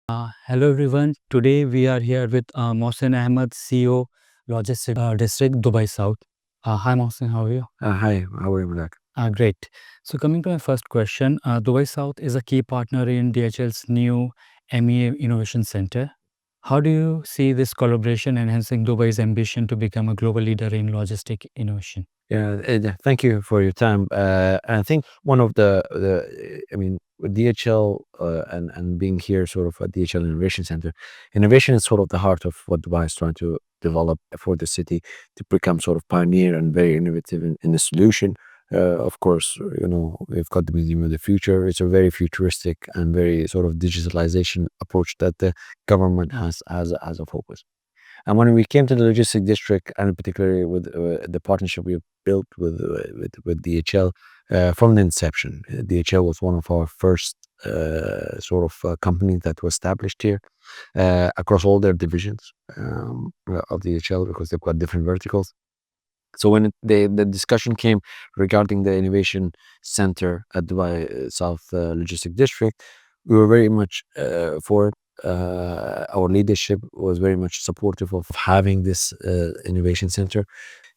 Hello everyone. Today we are here with Mohsen Ahmad, CEO, Logistic District, Dubai South. Hi Mohsen, how are you? Hi, how are you, Malak? Great. So coming to my first question, Dubai South is a key partner in DHL's new MEA Innovation Center. How do you see this collaboration enhancing Dubai's ambition to become a global leader in logistic innovation? Thank you for your time. I think one of with DHL and being here sort of at DHL Innovation Center, innovation is sort of the heart of what Dubai is trying to develop for the city to become sort of pioneer and very innovative in the solution. Of course, we've got the Museum of the Future. It's a very futuristic and very sort of digitalization approach that the government has as a focus. And when we came to the logistic district, and particularly with the partnership we built with DHL from the inception, DHL was one of our first companies that was established here across all their divisions of DHL because they've got different verticals. So when the discussion came regarding the innovation center at Dubai South Logistic District, we were very much for it. Our leadership was very much supportive of having this innovation center.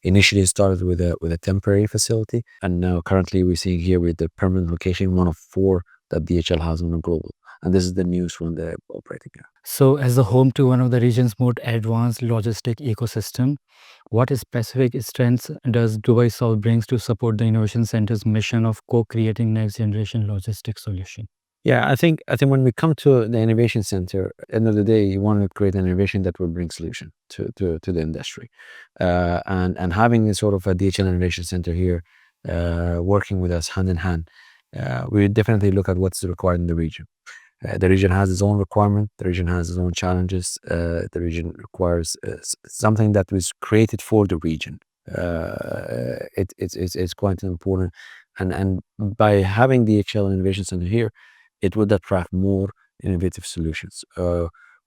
Initially, it started with a temporary facility, and now currently we're seeing here with the permanent location, one of four that DHL has on the global. And this is the newest one they're operating here. So, as the home to one of the region's most advanced logistic ecosystem, what specific strengths does Dubai South brings to support the Innovation Center's mission of co-creating next-generation logistic solution? Yeah, I think when we come to the innovation center, at the end of the day, you want to create an innovation that will bring solution to the industry, and having this sort of a DHL innovation center here, working with us hand in hand, we definitely look at what's required in the region. The region has its own requirement. The region has its own challenges. The region requires something that was created for the region. It's quite important, and by having the DHL Innovation Center here, it would attract more innovative solutions.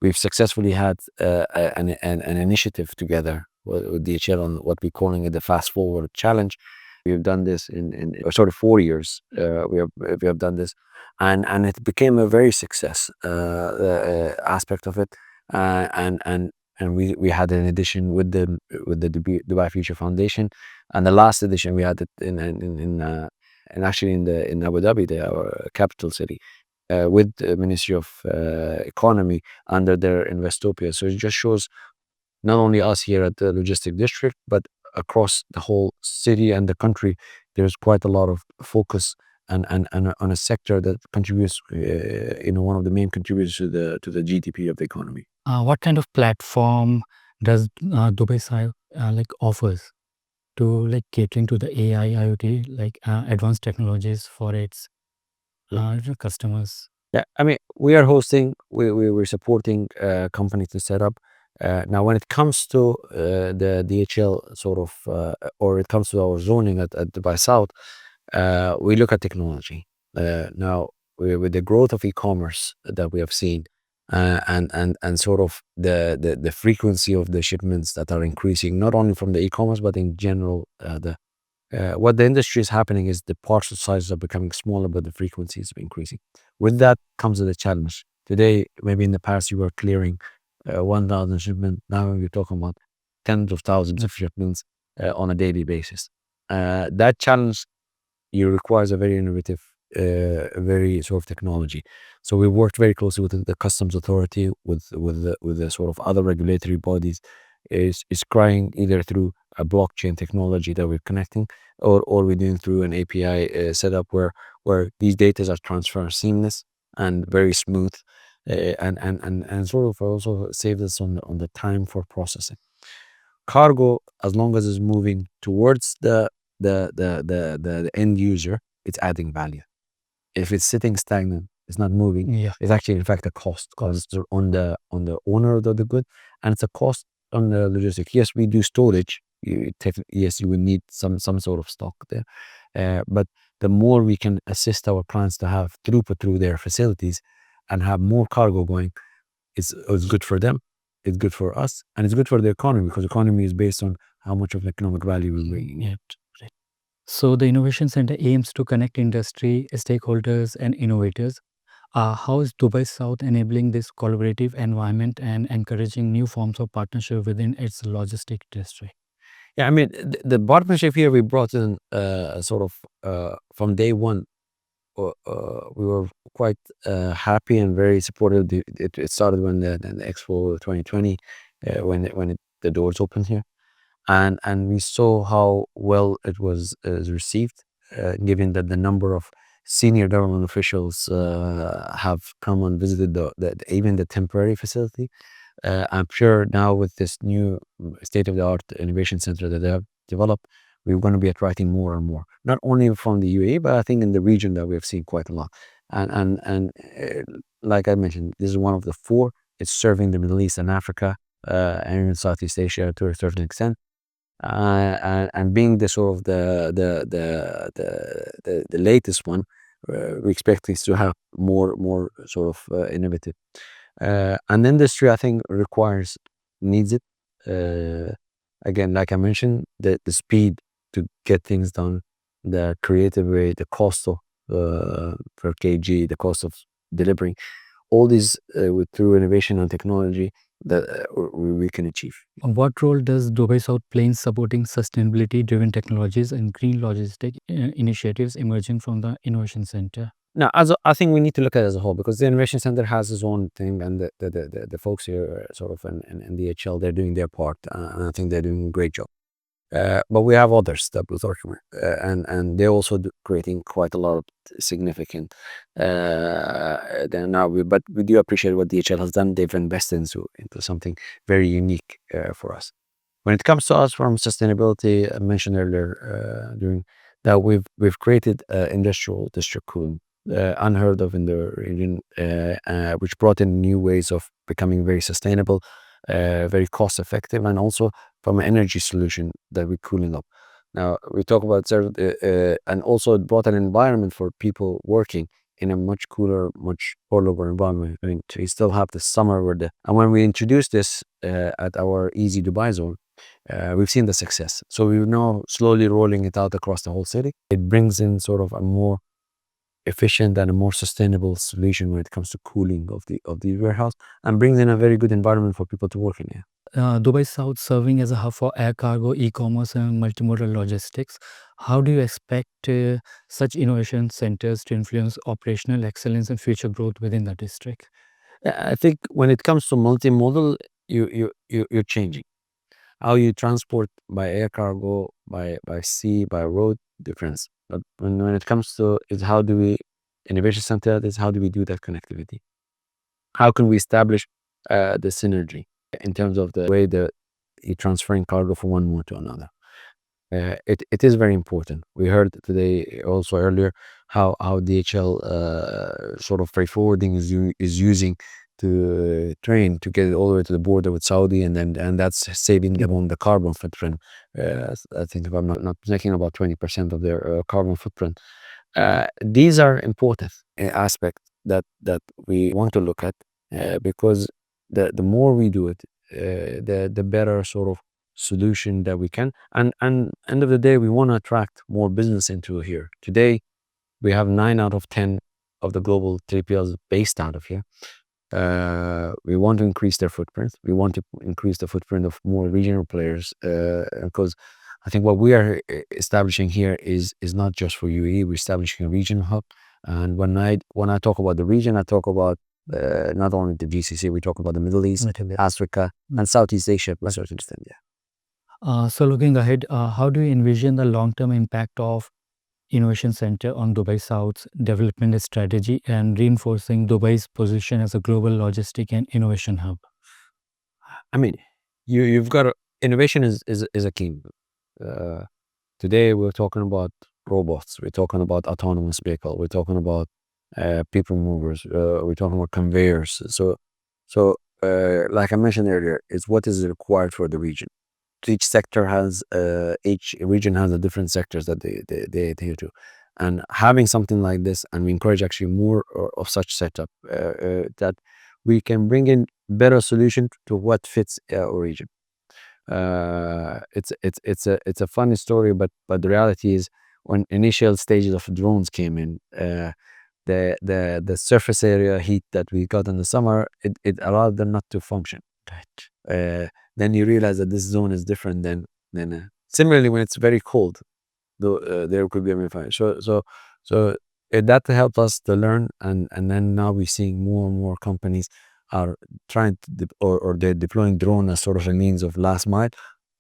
We've successfully had an initiative together with DHL on what we're calling it the Fast Forward Challenge. We've done this in sort of 4 years. We have done this, and it became a very success aspect of it. And we had an edition with the Dubai Future Foundation, and the last edition we had it in actually in Abu Dhabi, our capital city, with the Ministry of Economy under their Investopia. So it just shows not only us here at the logistic district, but across the whole city and the country, there's quite a lot of focus and on a sector that contributes, one of the main contributors to the GDP of the economy. What kind of platform does Dubai South offers to catering to the AI, IoT, advanced technologies for its customers? Yeah, I mean, we are hosting, we're supporting companies to set up. Now, when it comes to the DHL or it comes to our zoning at Dubai South, we look at technology. Now, with the growth of e-commerce that we have seen, and sort of the frequency of the shipments that are increasing, not only from the e-commerce, but in general, what the industry is happening is the parcel sizes are becoming smaller, but the frequency is increasing. With that comes the challenge. Today, maybe in the past, you were clearing 1,000 shipments. Now you're talking about tens of thousands of shipments on a daily basis. That challenge requires a very innovative, very sort of technology. So we worked very closely with the customs authority, with the sort of other regulatory bodies, is crying either through a blockchain technology that we're connecting, or we're doing through an API setup where these data are transferred seamless and very smooth, and sort of also saves us on the time for processing. Cargo, as long as it's moving towards the end user, it's adding value. If it's sitting stagnant, it's not moving. Yeah. It's actually, in fact, a cost because it's on the owner of the good, and it's a cost on the logistic. Yes, we do storage. Yes, you will need some sort of stock there, but the more we can assist our clients to have throughput through their facilities and have more cargo going, it's good for them, it's good for us, and it's good for the economy, because economy is based on how much of economic value we bring. Yeah. Right. So the Innovation Center aims to connect industry stakeholders and innovators How is Dubai South enabling this collaborative environment and encouraging new forms of partnership within its logistic district? Yeah, I mean, the partnership here we brought in sort of from day one. We were quite happy and very supportive. It started when the Expo 2020, the doors opened here, and we saw how well it was received, given that the number of senior government officials have come and visited even the temporary facility. I'm sure now with this new state-of-the-art innovation center that they have developed, we're going to be attracting more and more, not only from the UAE, but I think in the region that we have seen quite a lot. And like I mentioned, this is one of the four. It's serving the Middle East and Africa, and in Southeast Asia to a certain extent. And being the sort of the latest one, we expect this to have more sort of innovative. An industry I think needs it. Again, like I mentioned, the speed to get things done, the creative way, the cost of per kg, the cost of delivering, all these through innovation and technology that we can achieve. What role does Dubai South play in supporting sustainability driven technologies and green logistic initiatives emerging from the Innovation Center? Now, I think we need to look at it as a whole, because the Innovation Center has its own thing, and the folks here sort of in DHL, they're doing their part, and I think they're doing a great job. But we have others that we're talking with, and they're also creating quite a lot of significant. Then now, but we do appreciate what DHL has done. They've invested into something very unique for us. When it comes to us from sustainability, I mentioned earlier during that we've created industrial district cooling, unheard of in the region, which brought in new ways of becoming very sustainable, very cost effective, and also from an energy solution that we're cooling up. Now we talk about and also it brought an environment for people working in a much cooler, much colder environment. I mean, we still have the summer and when we introduced this at our Easy Dubai zone, we've seen the success. So we're now slowly rolling it out across the whole city. It brings in sort of a more efficient and a more sustainable solution when it comes to cooling of the warehouse, and brings in a very good environment for people to work in here. Dubai South serving as a hub for air cargo, e-commerce, and multimodal logistics. How do you expect such innovation centers to influence operational excellence and future growth within the district? I think when it comes to multimodal, you're changing how you transport by air cargo, by sea, by road, difference. But when it comes to is how do we innovation center is how do we do that connectivity? How can we establish the synergy in terms of the way that you're transferring cargo from one mode to another? It is very important. We heard today also earlier how DHL sort of freight forwarding is using to train to get it all the way to the border with Saudi, and that's saving them on the carbon footprint. I think if I'm not mistaken, about 20% of their carbon footprint. These are important aspects that we want to look at, because the more we do it, the better sort of solution that we can. And end of the day, we want to attract more business into here. Today, we have 9 out of 10 of the global 3PLs based out of here. We want to increase their footprint. We want to increase the footprint of more regional players, because I think what we are establishing here is not just for UAE. We're establishing a regional hub. And when I talk about the region, I talk about not only the GCC. We talk about the Middle East, Africa, and Southeast Asia to a certain extent. Yeah. So looking ahead, how do you envision the long-term impact of Innovation Center on Dubai South's development strategy and reinforcing Dubai's position as a global logistic and innovation hub? I mean, you've got innovation is a key. Today we're talking about robots. We're talking about autonomous vehicle. We're talking about people movers. We're talking about conveyors. So like I mentioned earlier, it's what is required for the region. Each sector has each region has a different sectors that they adhere to, and having something like this, and we encourage actually more of such setup, that we can bring in better solution to what fits our region. It's a funny story, but the reality is when initial stages of drones came in, the surface area heat that we got in the summer, it allowed them not to function. Then you realize that this zone is different than similarly when it's very cold, though there could be a fire. So that helped us to learn, and then now we're seeing more and more companies are trying to or they're deploying drone as sort of a means of last mile.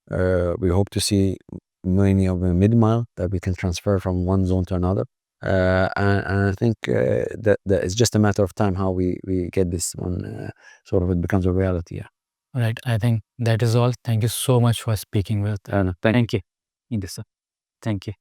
We hope to see many of a mid mile that we can transfer from one zone to another. And I think that it's just a matter of time how we get this one sort of it becomes a reality. Yeah. Right. I think that is all. Thank you so much for speaking with. Thank you. Thank you. Indeed, sir. Thank you.